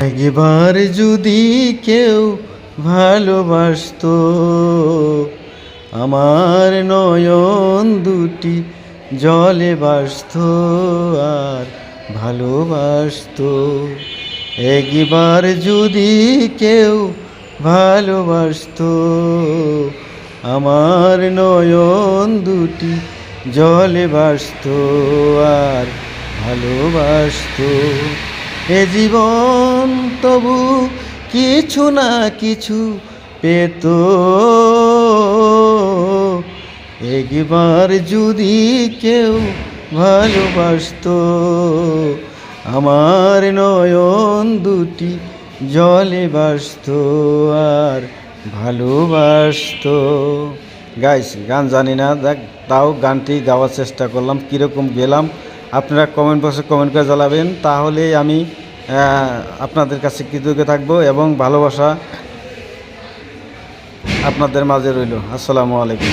একবার যদি কেউ ভালোবাসতো, আমার নয়ন দুটি জলে ভাসতো আর ভালোবাসতো। একবার যদি কেউ ভালোবাসতো, আমার নয়ন দুটি জলে ভাসতো আর ভালোবাসতো। এ জীবন তবু কিছু না কিছু পেত, একবার যদি কেউ ভালোবাসতো, আমার নয়ন দুটি জলে ভাসতো আর ভালোবাসতো। গাইস, গান জানি না, দেখ তাও গানটি গাওয়ার চেষ্টা করলাম। কীরকম গেলাম আপনারা কমেন্ট বক্সে কমেন্ট করে জানাবেন, তাহলেই আমি আপনাদের কাছে কৃতজ্ঞ থাকবো এবং ভালোবাসা আপনাদের মাঝে রইল। আসসালামু আলাইকুম।